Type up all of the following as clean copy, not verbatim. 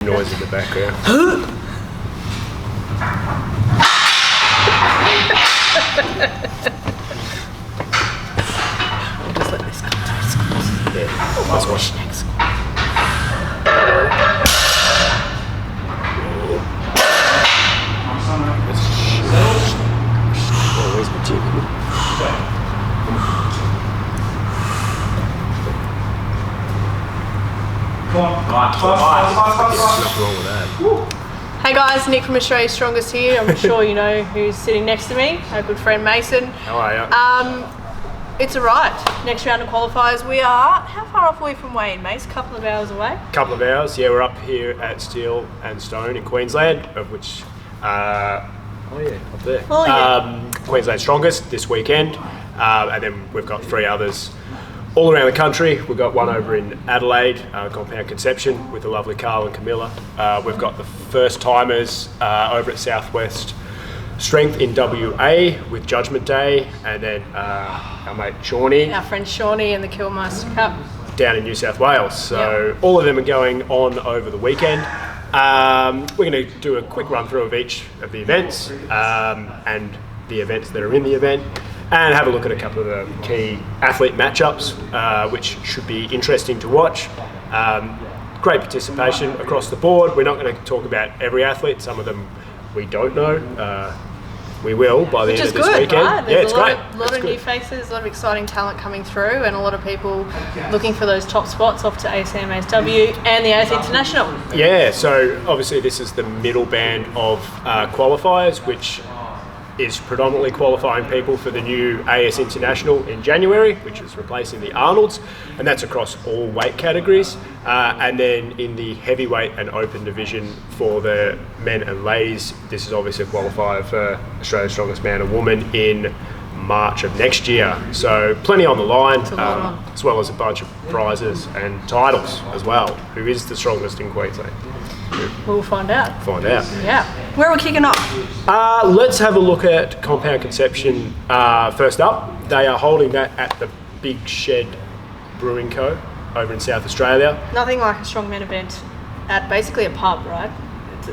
Noise in the background. We'll just let this come to schools. Yeah, that's what. Next. Always particular. Nothing wrong with that. Hey guys, Nick from Australia's Strongest here. I'm sure you know who's sitting next to me, our good friend Mason. How are you? It's alright. Next round of qualifiers. We are, how far off are we from Wayne, Mace? A couple of hours away? Couple of hours. Yeah, we're up here at Steel and Stone in Queensland, of which, up there. Oh, yeah. Queensland's Strongest this weekend, and then we've got 3 others all around the country. We've got one over in Adelaide, Compound Conception, with the lovely Carl and Camilla. We've got the first timers over at Southwest Strength in WA with Judgement Day, and then our mate Shawnee. Our friend Shawnee and the Killmaster Cup. Down in New South Wales. So all of them are going on over the weekend. We're going to do a quick run through of each of the events and the events that are in the event, and have a look at a couple of the key athlete matchups, which should be interesting to watch. Great participation across the board. We're not going to talk about every athlete. Some of them we don't know. We will by the end of this weekend. Right? Yeah, it's great. A lot of new faces, a lot of exciting talent coming through, and a lot of people looking for those top spots off to ACMASW and the AS International. Yeah, so obviously this is the middle band of qualifiers, which is predominantly qualifying people for the new AS International in January, which is replacing the Arnolds, and that's across all weight categories. And then in the heavyweight and open division for the men and ladies, this is obviously a qualifier for Australia's Strongest Man and Woman in March of next year. So plenty on the line, as well as a bunch of prizes and titles as well. Who is the strongest in Queensland? We'll find out. Yeah. Where are we kicking off? Let's have a look at Compound Conception first up. They are holding that at the Big Shed Brewing Co. over in South Australia. Nothing like a strongman event at basically a pub, right?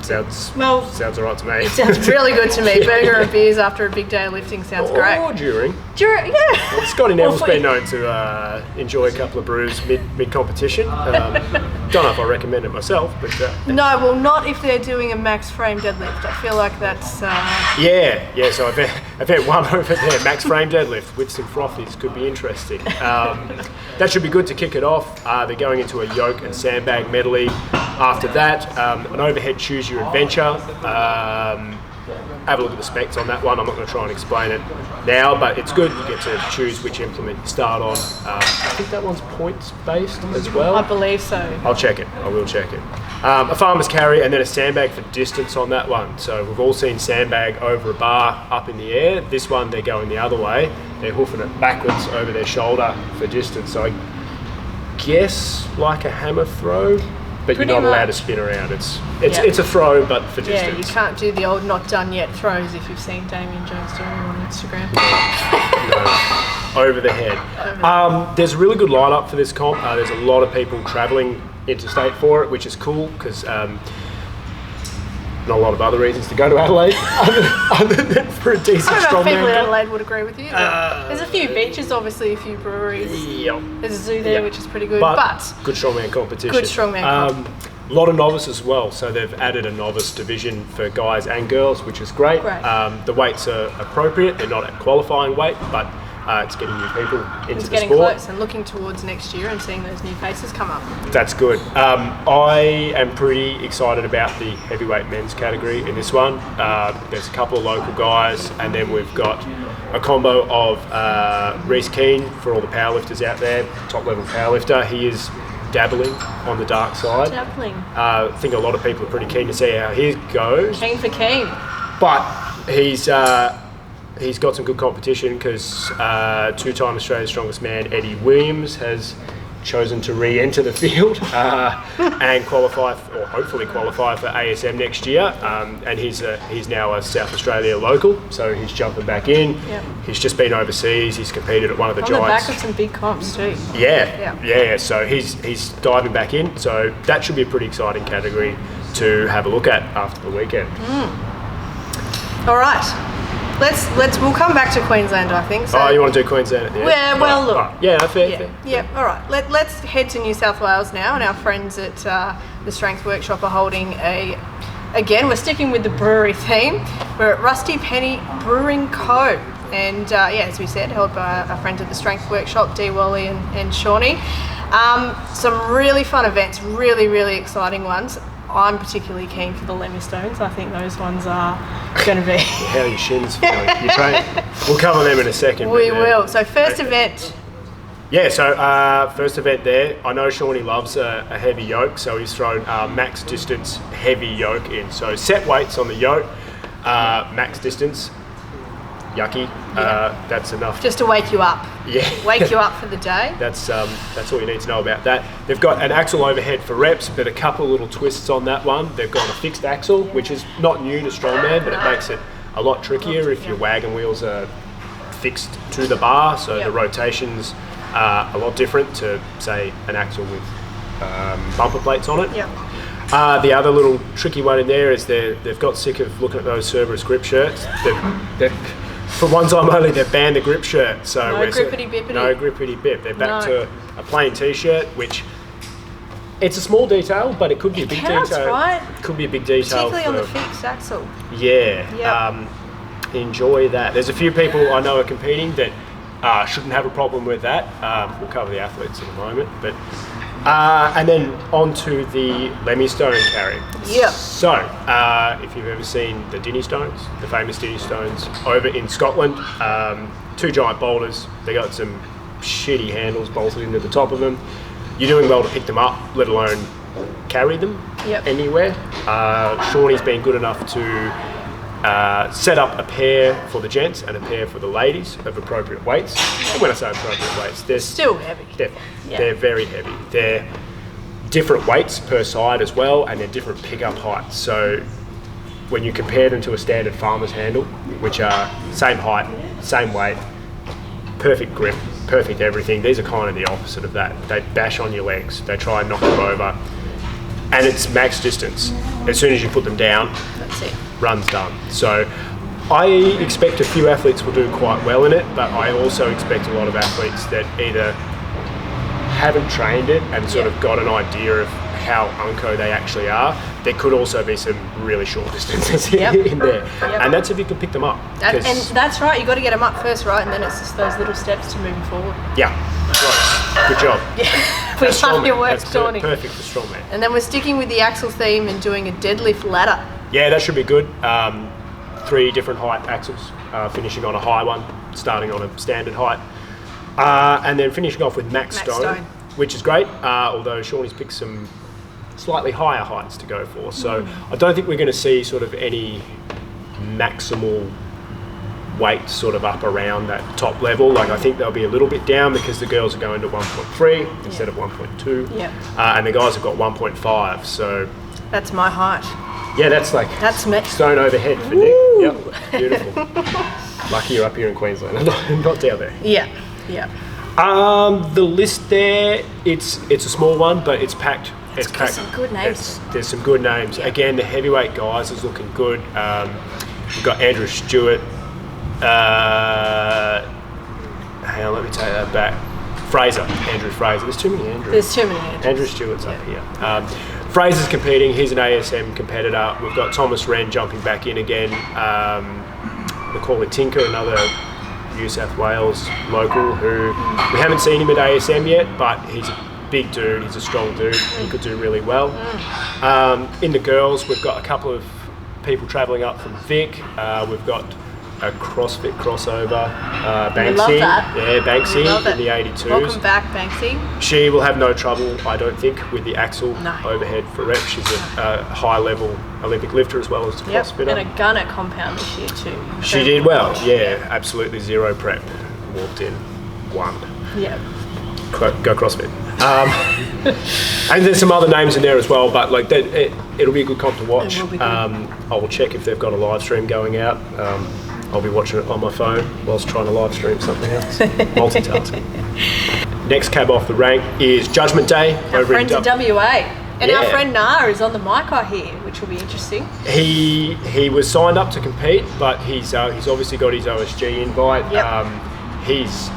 Sounds all right to me. It sounds really good to me. Burger and beers after a big day of lifting sounds great. Or during. Yeah. Well, Scotty Neville's been known to enjoy a couple of brews mid-competition. Don't know if I recommend it myself, but... No, well, not if they're doing a max frame deadlift. I feel like that's... Yeah, so I've had one over there, max frame deadlift with some frothies, could be interesting. That should be good to kick it off. They're going into a yoke and sandbag medley. After that, an overhead choose your adventure. Have a look at the specs on that one. I'm not going to try and explain it now, but it's good. You get to choose which implement you start on. I think that one's points based as well. I believe so. I'll check it. I will check it. A farmer's carry and then a sandbag for distance on that one. So we've all seen sandbag over a bar up in the air. This one, they're going the other way. They're hoofing it backwards over their shoulder for distance. So I guess like a hammer throw. But Pretty you're not allowed to much. spin around. It's a throw, but for distance. Yeah, you can't do the old not done yet throws if you've seen Damien Jones doing them on Instagram. No, over the head. There's a really good lineup for this comp. There's a lot of people travelling interstate for it, which is cool because not a lot of other reasons to go to Adelaide other than for a decent I don't know if strongman. people in Adelaide would agree with you. There's a few beaches, obviously, a few breweries. Yep. There's a zoo there, which is pretty good. But But good strongman competition. Good strongman comp. A lot of novice as well, so they've added a novice division for guys and girls, which is great. The weights are appropriate. They're not at qualifying weight, but it's getting new people into it's the getting sport. close and looking towards next year and seeing those new faces come up. That's good. I am pretty excited about the heavyweight men's category in this one. There's a couple of local guys, and then we've got a combo of Reece Keane for all the powerlifters out there, top level powerlifter. He is dabbling on the dark side. Dabbling. I think a lot of people are pretty keen to see how his goes. Keen for Keen. But he's got some good competition because two-time Australia's Strongest Man Eddie Williams has chosen to re-enter the field and qualify, or hopefully qualify for ASM next year. And he's now a South Australia local, so he's jumping back in. Yep. He's just been overseas. He's competed at one of the On Giants. the back of some big comps too. Yeah. So he's diving back in. So that should be a pretty exciting category to have a look at after the weekend. All right. We'll come back to Queensland, I think. So, You want to do Queensland at the end? Yeah, well, look. Right. Yeah, fair. Yeah, all right. Let's head to New South Wales now, and our friends at the Strength Workshop are holding again, we're sticking with the brewery theme. We're at Rusty Penny Brewing Co. And as we said, held by our friends at the Strength Workshop, Dee, Wally and Shawnee. Some really fun events, really, really exciting ones. I'm particularly keen for the Lemmy Stones. I think those ones are going to be... How are your shins feeling? You train? We'll cover them in a second. We will. So first event... Yeah, so first event there. I know Shawnee loves a heavy yoke, so he's thrown max distance heavy yoke in. So set weights on the yoke, max distance. Yucky. That's enough. Just to wake you up. Yeah. Wake you up for the day. That's all you need to know about that. They've got an axle overhead for reps, but a couple of little twists on that one. They've got a fixed axle, which is not new to strongman, but it makes it a lot trickier if your wagon wheels are fixed to the bar, so the rotations are a lot different to, say, an axle with bumper plates on it. The other little tricky one in there is they've got sick of looking at those Cerberus grip shirts. For one time only, they've banned the grip shirt. So no grippity bippity. No grippity bip. They're back to a plain t-shirt, which it's a small detail, but it could be a big detail. Right? It could be a big detail. Particularly on the fixed axle. Yeah. Enjoy that. There's a few people I know are competing that shouldn't have a problem with that. We'll cover the athletes in a moment, but and then on to the Lemmy Stone carry. Yeah. So, if you've ever seen the Dinny Stones, the famous Dinny Stones, over in Scotland, two giant boulders. They got some shitty handles bolted into the top of them. You're doing well to pick them up, let alone carry them anywhere. Shawnee's been good enough to set up a pair for the gents and a pair for the ladies of appropriate weights. And when I say appropriate weights, they're still heavy. They're very heavy. They're different weights per side as well, and they're different pickup heights. So when you compare them to a standard farmer's handle, which are same height, same weight, perfect grip, perfect everything, these are kind of the opposite of that. They bash on your legs. They try and knock you over. And it's max distance. As soon as you put them down, that's it. Run's done. So I expect a few athletes will do quite well in it, but I also expect a lot of athletes that either haven't trained it and sort of got an idea of how unco they actually are. There could also be some really short distances in there. And that's if you can pick them up. And that's right, you've got to get them up first, right? And then it's just those little steps to moving forward. Yeah, right. Good job. We love your work, Shawnee. Perfect for strongman. And then we're sticking with the axle theme and doing a deadlift ladder. Yeah, that should be good. 3 different height axles, finishing on a high one, starting on a standard height. And then finishing off with max stone, which is great, although Shawnee's picked some slightly higher heights to go for. So I don't think we're going to see sort of any maximal weight sort of up around that top level. Like I think they'll be a little bit down because the girls are going to 1.3 instead of 1.2. And the guys have got 1.5. So that's my height. Yeah, that's me. Stone overhead for Nick. Yep, beautiful. Lucky you're up here in Queensland, not down there. Yeah. The list there, it's a small one, but it's packed. It's got some good names. There's some good names. Yeah. Again, the heavyweight guys is looking good. We've got Andrew Stewart. Hang on, let me take that back. Andrew Fraser. There's too many Andrews. There's too many Andrews. Andrew Stewart's up here. Fraser's competing. He's an ASM competitor. We've got Thomas Wren jumping back in again. Macaulay Tinker, another New South Wales local who we haven't seen him at ASM yet, but he's a big dude. He's a strong dude. He could do really well. In the girls, we've got a couple of people travelling up from Vic. We've got a CrossFit crossover, Banksy. We love that. Yeah, Banksy in the 82s. Welcome back, Banksy. She will have no trouble, I don't think, with the axle overhead for rep. She's a high-level Olympic lifter as well as a CrossFitter. And a gun at compound this year too. She did well, absolutely zero prep. Walked in, won. Yeah. Go CrossFit. And there's some other names in there as well, but like that, it'll be a good comp to watch. It will be good. I will check if they've got a live stream going out. I'll be watching it on my phone whilst trying to live stream something else. Multitasking. Next cab off the rank is Judgement Day over in WA. And our friend Nar is on the mic, I hear, which will be interesting. He was signed up to compete, but he's obviously got his OSG invite. Yep. He's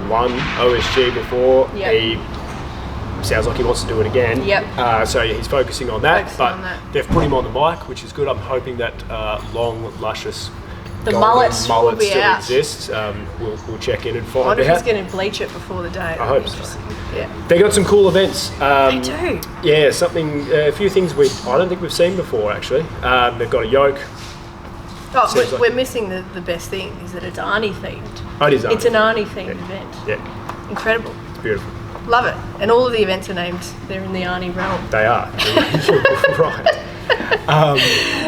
won OSG before. Yep. He sounds like he wants to do it again. Yep. So he's focusing on that. Focusing on that. They've put him on the mic, which is good. I'm hoping that long, luscious mullet still out. exists. We'll check in and I find wonder if out. he's going to bleach it before the day. I hope so. Yeah. They got some cool events. They do. Yeah, a few things I don't think we've seen before actually. They've got a yoke. Oh, we're missing the best thing, is that it's Arnie themed. Oh, it is Arnie. It's an Arnie themed event. Yeah. Incredible. It's beautiful. Love it. And all of the events are named, they're in the Arnie realm. They are. Right.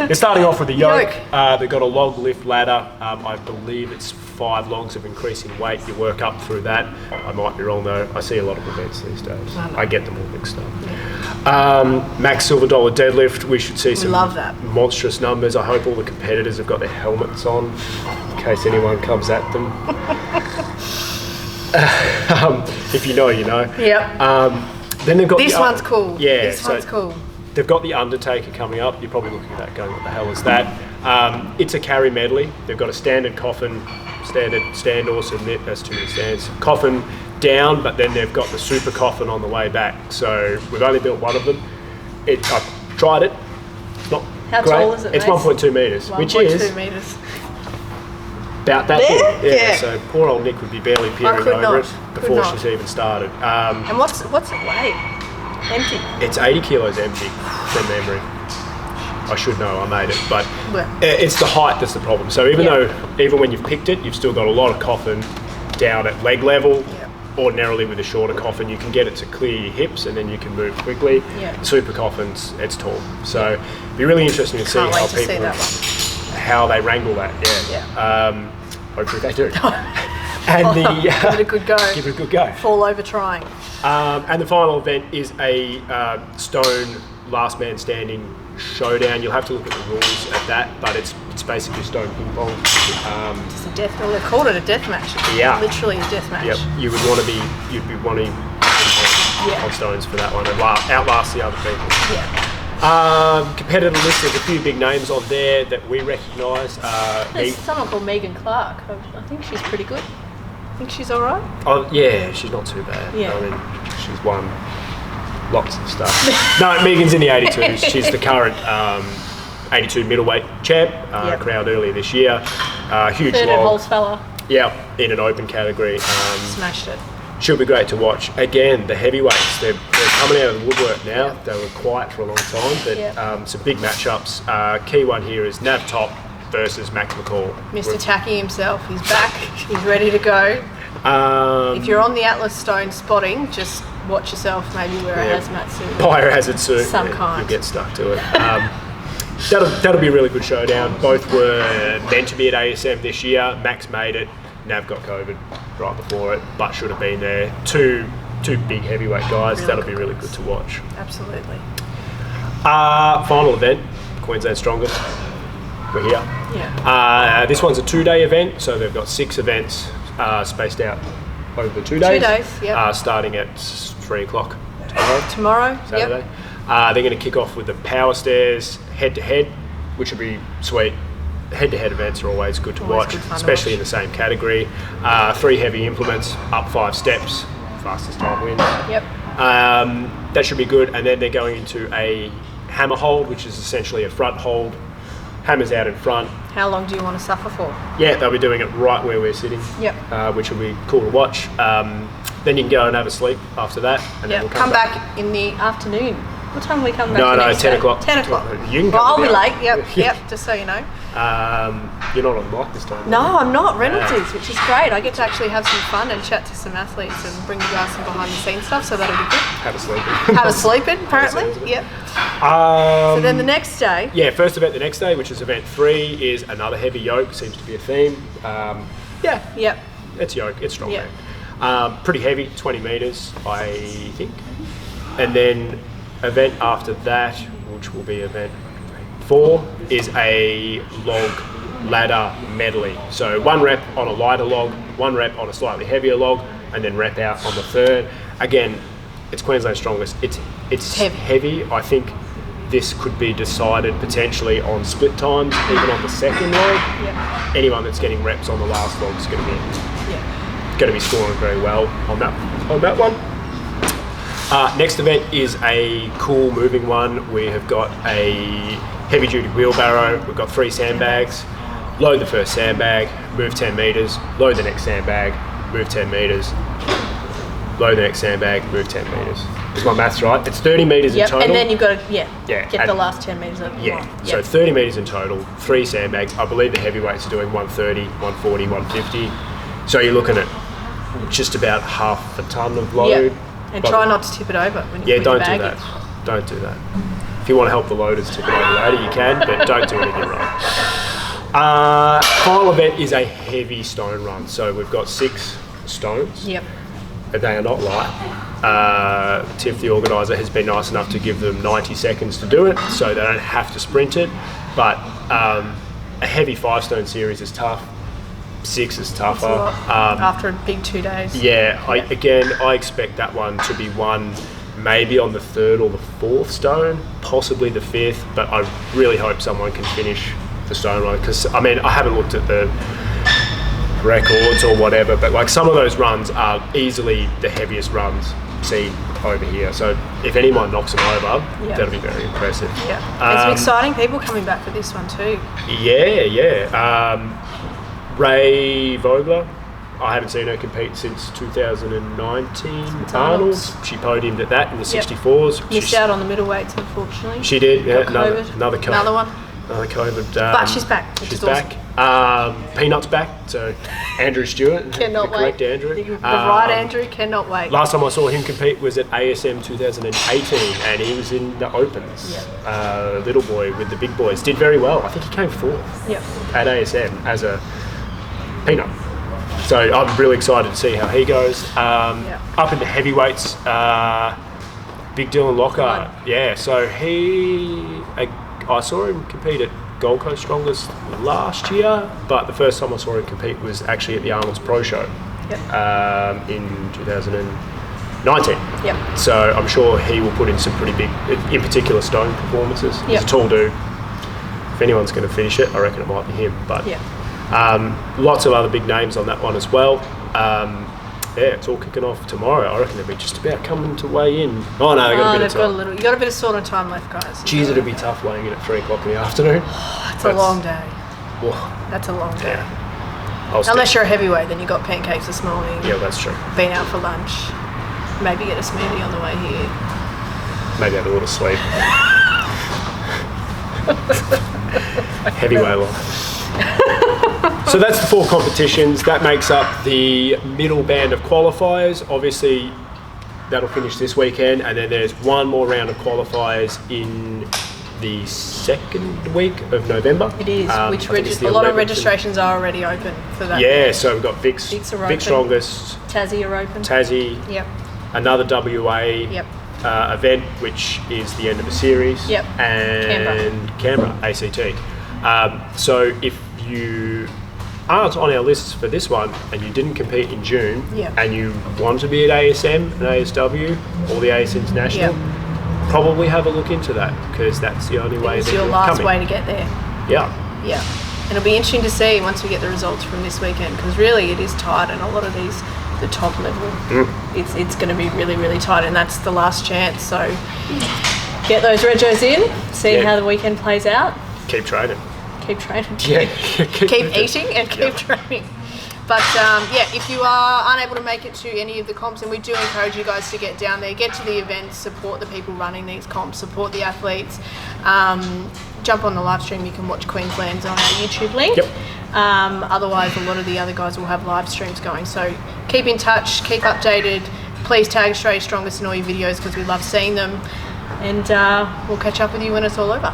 They're starting off with a yoke. They've got a log lift ladder. I believe it's 5 logs of increasing weight. You work up through that. I might be wrong though. I see a lot of events these days. I get them all mixed up. Yeah. Max silver dollar deadlift. We should see some love that. monstrous numbers. I hope all the competitors have got their helmets on in case anyone comes at them. If you know, you know. Yep. Then they've got this one's cool. Yeah, this one's cool. They've got the Undertaker coming up. You're probably looking at that going, what the hell is that? It's a carry medley. They've got a standard coffin, standard stand or submit, that's too many stands. Coffin down, but then they've got the super coffin on the way back. So we've only built one of them. I've tried it. It's not How great. tall is it, It's mate? 1.2 metres, which 1.2 is metres. about that There? big. Yeah. So poor old Nick would be barely peering could over not. it Could before not. she's even started. And what's it weigh? Empty. It's 80 kilos empty from memory. I should know, I made it, but Well. it's the height that's the problem. So even when you've picked it, you've still got a lot of coffin down at leg level. Ordinarily with a shorter coffin, you can get it to clear your hips and then you can move quickly. Super coffins, it's tall. So it'd be really interesting to see Can't how wait to see people, that one. how they wrangle that. Yeah. Hopefully they do. And give it a good go. Give it a good go. Fall over trying. And the final event is a stone last man standing showdown. You'll have to look at the rules at that, but it's basically stone ping pong. Just a death. Well, they called it a death match. Yeah. Literally a death match. Yep. You'd be wanting on stones for that one and outlast the other people. Yeah. Competitor list, there's a few big names on there that we recognise. There's someone called Megan Clark. I think she's pretty good. I think she's all right. Oh yeah, she's not too bad. Yeah. I mean, she's won lots of stuff. No, Megan's in the 82s. She's the current 82 middleweight champ, crowned earlier this year. Huge Third at log. Holzfella. Yeah, in an open category. Smashed it. She'll be great to watch. Again, the heavyweights, they're coming out of the woodwork now. They were quiet for a long time, but some big matchups. Key one here is Nav Top versus Max McCall. Mr. Tacky himself, he's back. He's ready to go. If you're on the Atlas Stone spotting, just watch yourself. Maybe wear a hazmat suit. Buy a hazard suit. Some kind. You'll get stuck to it. That'll be a really good showdown. Both were meant to be at ASM this year. Max made it. Nav got COVID right before it, but should have been there. Two big heavyweight guys. Really That'll good be really guys. good to watch. Absolutely. Final event, Queensland Strongest. We're here. Yeah. This one's a 2-day event, so they've got 6 events spaced out over the 2 days. 2 days, yep. Starting at 3 o'clock Tomorrow. Saturday. Yep. They're going to kick off with the power stairs head-to-head, which will be sweet. Head-to-head events are always good to Always watch, good fun to especially watch. in the same category. 3 heavy implements, up 5 steps, fastest time wins. Yep. That should be good. And then they're going into a hammer hold, which is essentially a front hold. Hammers out in front. How long do you want to suffer for? Yeah, they'll be doing it right where we're sitting. Yep. Which will be cool to watch. Then you can go and have a sleep after that. And then Yep. we'll Come back in the afternoon. What time will we come back? No, the no, next 10 day? o'clock. 10 o'clock. You can Well, I'll come be down. late. Yep. Yep. Just so you know. You're not on mic this time. No, I'm not. Reynolds is, which is great. I get to actually have some fun and chat to some athletes and bring you guys some behind the scenes stuff. So that'll be good. Have a sleep. Have a sleep in, apparently. Yep. So then the next day. Yeah, first event the next day, which is event 3, is another heavy yoke. Seems to be a theme. Yep. It's yoke. It's strong. Yep. Pretty heavy, 20 metres, I think. And then event after that, which will be event 4, is a log ladder medley. So 1 rep on a lighter log, 1 rep on a slightly heavier log, and then rep out on the third. Again, it's Queensland Strongest. It's It's heavy. I think this could be decided potentially on split times, even on the second log. Yep. Anyone that's getting reps on the last log is going to be scoring very well on that one. Next event is a cool moving one. We have got a heavy duty wheelbarrow. We've got 3 sandbags. Load the first sandbag, move 10 metres, load the next sandbag, move 10 metres, load the next sandbag, move 10 metres. Is my maths right? It's 30 metres in total. And then you've got to get the last 10 metres over. So 30 metres in total, 3 sandbags. I believe the heavyweights are doing 130, 140, 150. So you're looking at just about half a tonne of load. And try not to tip it over when you put your bag in. Don't do that. If you want to help the loaders tip it over later, you can, but don't do anything wrong. Final event is a heavy stone run. So we've got 6 stones. Yep. They are not light. Tiff, the organiser, has been nice enough to give them 90 seconds to do it, so they don't have to sprint it. But a heavy 5-stone series is tough. 6 is tougher. After a big 2 days. I expect that one to be won maybe on the 3rd or the 4th stone, possibly the 5th. But I really hope someone can finish the stone run, because I haven't looked at the records or whatever, but like some of those runs are easily the heaviest runs seen over here. So if anyone knocks them over, that'll be very impressive. Yeah, there's some exciting people coming back for this one too. Ray Vogler, I haven't seen her compete since 2019 Arnold's. She podiumed at that in the 64s. Missed out on the middleweights, unfortunately. She did. Another one. Another COVID. But she's back. She's back. Peanut's back. So Andrew Stewart, cannot the correct wait. Andrew. The right Andrew cannot wait. Last time I saw him compete was at ASM 2018, and he was in the Opens. Little boy with the big boys. Did very well. I think he came 4th at ASM as a peanut. So I'm really excited to see how he goes. Up in the heavyweights, Big Dylan Lockhart. So I saw him compete at Gold Coast Strongest last year, but the first time I saw him compete was actually at the Arnold's Pro Show in 2019. So I'm sure he will put in some pretty big, in particular, stone performances. He's a tall dude. If anyone's going to finish it, I reckon it might be him. But lots of other big names on that one as well. It's all kicking off tomorrow. I reckon they'll be just about coming to weigh in. Oh no, they've got a bit of time. You got a bit of sort of time left, guys. Geez, it'll be tough weighing in at 3 o'clock in the afternoon. It's a long day. That's a long day. Unless you're a heavyweight, then you got pancakes this morning. Yeah, that's true. Been out for lunch. Maybe get a smoothie on the way here. Maybe have a little sleep. Heavyweight life. So that's the 4 competitions. That makes up the middle band of qualifiers. Obviously, that'll finish this weekend, and then there's one more round of qualifiers in the 2nd week of November. It is, which a lot of registrations are already open for that. Yeah, so we've got Vic's Strongest, Tassie are open. Tassie. Another WA event, which is the end of a series. And Canberra ACT. So if you aren't on our lists for this one and you didn't compete in June and you want to be at ASM and ASW or the AS International, probably have a look into that, because that's the only way. It's your last way to get there. Yeah. And it'll be interesting to see once we get the results from this weekend, because really it is tight, and a lot of these, the top level, it's going to be really, really tight, and that's the last chance. So get those regos in, see how the weekend plays out. Keep training. Keep eating and keep training. But if you are unable to make it to any of the comps, and we do encourage you guys to get down there, get to the events, support the people running these comps, support the athletes. Jump on the live stream. You can watch Queensland's on our YouTube link. Otherwise, a lot of the other guys will have live streams going. So keep in touch, keep updated. Please tag Australia's Strongest in all your videos, because we love seeing them. And we'll catch up with you when it's all over.